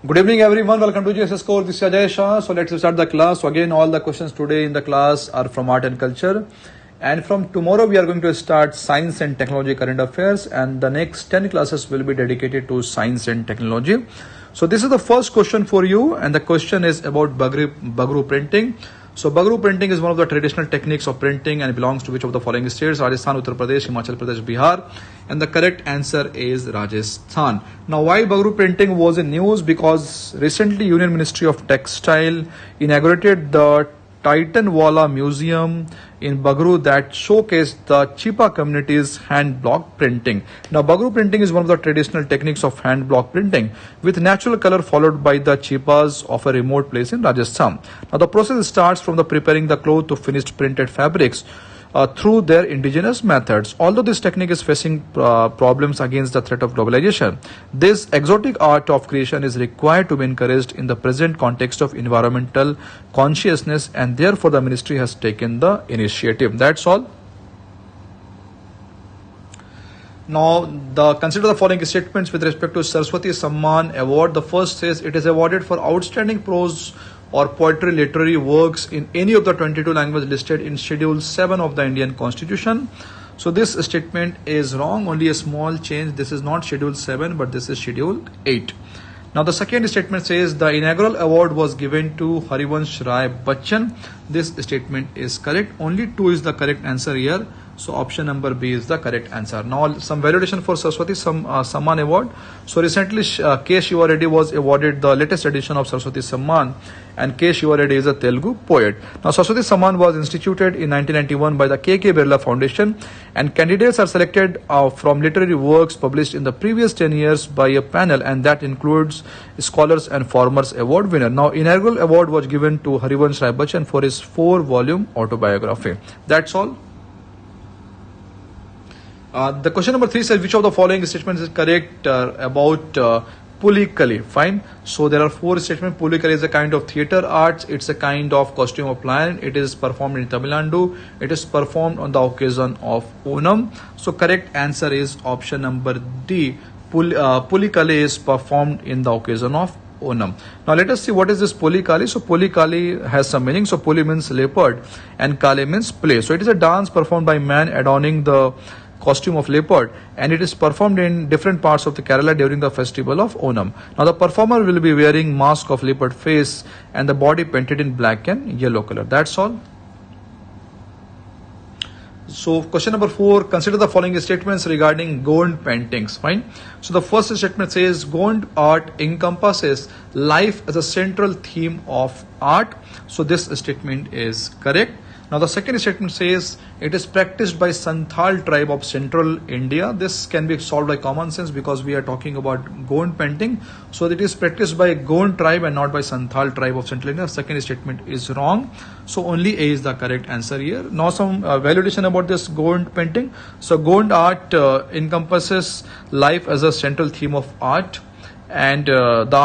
Good evening, everyone. Welcome to GSS Core. This is Ajay Shah. So let's start the class. So again, all the questions today in the class are from art and culture. And from tomorrow, we are going to start science and technology current affairs. And the next 10 classes will be dedicated to science and technology. So this is the first question for you. And the question is about Bagru printing. So Bagru printing is one of the traditional techniques of printing and belongs to which of the following states? Rajasthan, Uttar Pradesh, Himachal Pradesh, Bihar. And the correct answer is Rajasthan. Now why Bagru printing was in news? Because recently Union Ministry of Textile inaugurated the Titanwala Museum in Bagru that showcased the Chipa community's hand block printing. Now, Bagru printing is one of the traditional techniques of hand block printing with natural color followed by the Chipas of a remote place in Rajasthan. Now, the process starts from the preparing the cloth to finished printed fabrics. Through their indigenous methods. Although this technique is facing problems against the threat of globalization, this exotic art of creation is required to be encouraged in the present context of environmental consciousness, and therefore the ministry has taken the initiative. That's all. Now, consider the following statements with respect to Saraswati Samman Award. The first says it is awarded for outstanding prose or poetry literary works in any of the 22 languages listed in Schedule 7 of the Indian Constitution. So this statement is wrong, only a small change. This is not Schedule 7 but this is Schedule 8. Now the second statement says the inaugural award was given to Harivansh Rai Bachchan. This statement is correct. Only 2 is the correct answer here. So option number B is the correct answer. Now some validation for Saraswati Samman Award. So recently K. Shiva Reddy was awarded the latest edition of Saraswati Samman, and K. Shiva Reddy is a Telugu poet. Now Saraswati Samman was instituted in 1991 by the K.K. Birla Foundation, and candidates are selected from literary works published in the previous 10 years by a panel, and that includes scholars and farmers award winner. Now inaugural award was given to Harivansh Rai Bachchan for his 4-volume autobiography. That's all. The question number 3 says which of the following statements is correct about Pulikali. Fine. So there are 4 statements. Pulikali is a kind of theatre arts. It's a kind of costume of lion. It is performed in Tamil Nadu. It is performed on the occasion of Onam. So correct answer is option number D. Pulikali is performed in the occasion of Onam. Now let us see what is this Pulikali. So Pulikali has some meaning. So Puli means leopard and Kali means play. So it is a dance performed by man adorning the costume of leopard, and it is performed in different parts of the Kerala during the festival of Onam. Now the performer will be wearing mask of leopard face and the body painted in black and yellow color. That's all. So question number 4, consider the following statements regarding Gond paintings. Fine. So the first statement says Gond art encompasses life as a central theme of art. So this statement is correct. Now the second statement says it is practiced by Santhal tribe of central India. This can be solved by common sense because we are talking about Gond painting. So it is practiced by Gond tribe and not by Santhal tribe of central India. Second statement is wrong. So only A is the correct answer here. Now some validation about this Gond painting. So Gond art encompasses life as a central theme of art. And the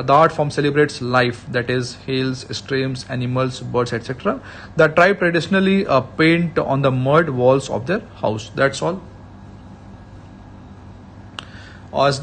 art form celebrates life, that is hills, streams, animals, birds, etc. The tribe traditionally paint on the mud walls of their house. That's all.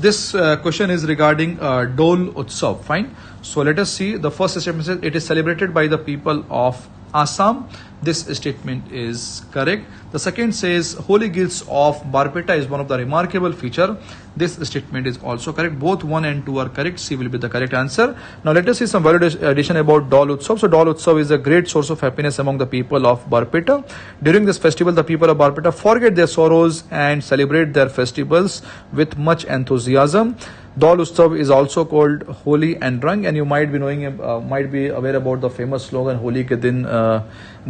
This question is regarding Dol Utsav. Fine. So let us see. The first statement says it is celebrated by the people of Assam. This statement is correct. The second says Holy Gills of Barpeta is one of the remarkable feature. This statement is also correct. Both 1 and 2 are correct. C will be the correct answer. Now let us see some validation about Dol Utsav. So Dol Utsav is a great source of happiness among the people of Barpeta. During this festival, the people of Barpeta forget their sorrows and celebrate their festivals with much enthusiasm. Dol Utsav is also called Holi and Rang, and you might be aware about the famous slogan Holi ke din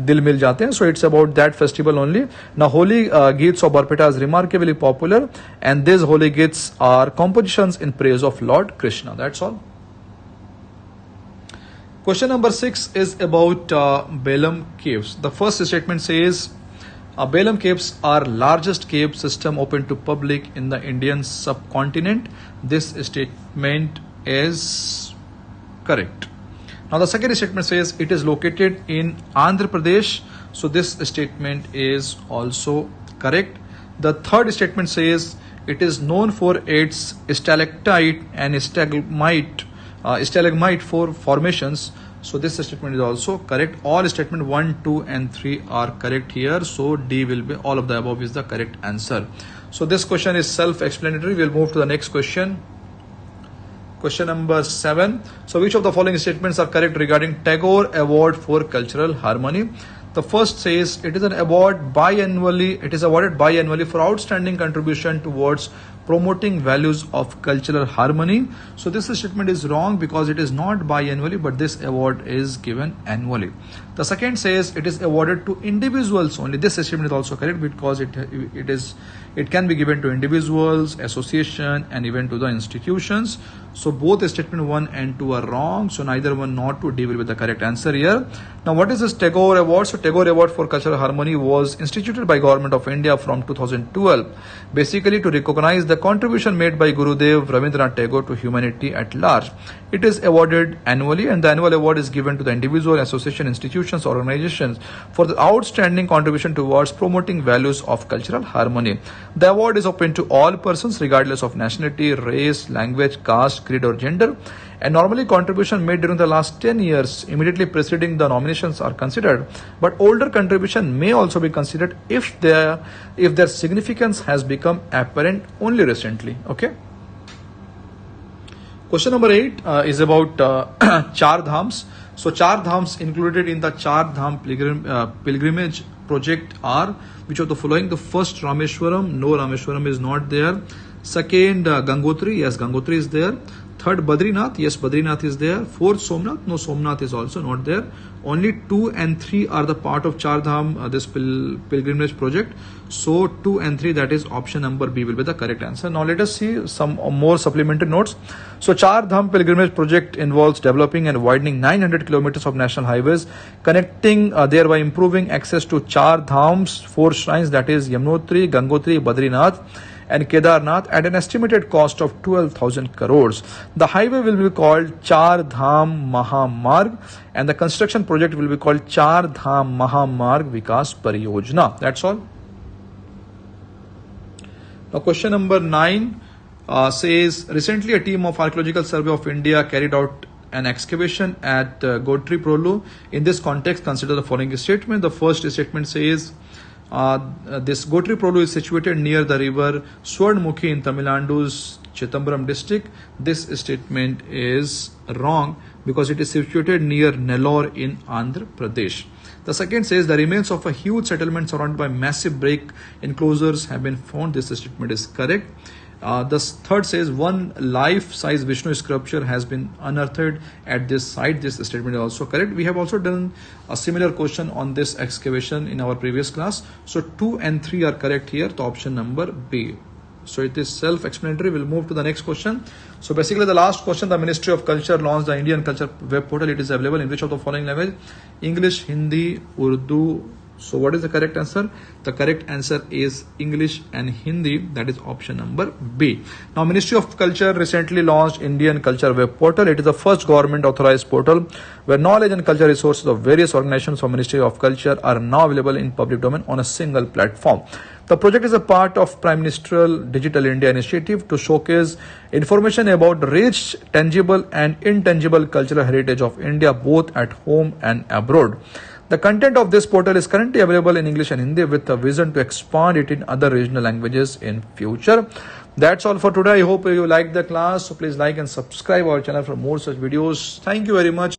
dil mil jate hain. So it's about that festival only. Now Holy Gits of Barpeta is remarkably popular, and these Holy Gits are compositions in praise of Lord Krishna. That's all. Question number 6 is about Belum Caves. The first statement says Belum Caves are largest cave system open to public in the Indian subcontinent. This statement is correct. Now the second statement says it is located in Andhra Pradesh. So this statement is also correct. The third statement says it is known for its stalactite and stalagmite stalagmite formations. So this statement is also correct. All statement 1, 2 and 3 are correct here. So D will be, all of the above is the correct answer. So this question is self-explanatory. We'll move to the next question. Question number 7. So which of the following statements are correct regarding Tagore Award for Cultural Harmony? The first says it is an award biannually. It is awarded biannually for outstanding contribution towards promoting values of cultural harmony. So this statement is wrong because it is not biannually, but this award is given annually. The second says it is awarded to individuals only. This statement is also correct because it can be given to individuals, association, and even to the institutions. So both statement 1 and 2 are wrong. So neither 1 nor 2, D will be the correct answer here. Now what is this Tagore Award? So Tagore Award for Cultural Harmony was instituted by Government of India from 2012, basically to recognize the contribution made by Gurudev Rabindranath Tagore to humanity at large. It is awarded annually, and the annual award is given to the individual, association, institutions, organizations for the outstanding contribution towards promoting values of cultural harmony. The award is open to all persons regardless of nationality, race, language, caste, creed or gender, and normally contribution made during the last 10 years immediately preceding the nominations are considered, but older contribution may also be considered if their significance has become apparent only recently. Okay. Question number 8 is about Char Dhams. So Char Dhams included in the Char Dham pilgrimage project are which of the following? The first, Rameshwaram. No, Rameshwaram is not there. Second, Gangotri. Yes, Gangotri is there. Third, Badrinath. Yes, Badrinath is there. Fourth, Somnath. No, Somnath is also not there. Only 2 and 3 are the part of Char Dham, this pilgrimage project. So 2 and 3, that is option number B will be the correct answer. Now let us see some more supplementary notes. So Char Dham pilgrimage project involves developing and widening 900 kilometers of national highways, connecting thereby improving access to Char Dham's 4 shrines, that is Yamunotri, Gangotri, Badrinath and Kedarnath at an estimated cost of 12,000 crores. The highway will be called Char Dham Mahamarg and the construction project will be called Char Dham Mahamarg Vikas Pariyojana. That's all. Now question number 9 says recently a team of Archaeological Survey of India carried out an excavation at Gotri Prolu. In this context, consider the following statement. The first statement says this Gotri Prolu is situated near the river Swarnmukhi in Tamil Nadu's Chittambaram district. This statement is wrong because it is situated near Nellore in Andhra Pradesh. The second says the remains of a huge settlement surrounded by massive break enclosures have been found. This statement is correct. The third says one life-size Vishnu sculpture has been unearthed at this site. This statement is also correct. We have also done a similar question on this excavation in our previous class. So 2 and 3 are correct here. The option number B. So it is self-explanatory. We'll move to the next question. So basically the last question, the Ministry of Culture launched the Indian Culture web portal. It is available in which of the following language? English, Hindi, Urdu. So what is the correct answer? The correct answer is English and Hindi. That is option number B. Now Ministry of Culture recently launched Indian Culture web portal. It is the first government authorized portal where knowledge and culture resources of various organizations from Ministry of Culture are now available in public domain on a single platform. The project is a part of Prime Ministerial Digital India initiative to showcase information about rich, tangible and intangible cultural heritage of India both at home and abroad. The content of this portal is currently available in English and Hindi with a vision to expand it in other regional languages in future. That's all for today. I hope you liked the class. So please like and subscribe our channel for more such videos. Thank you very much.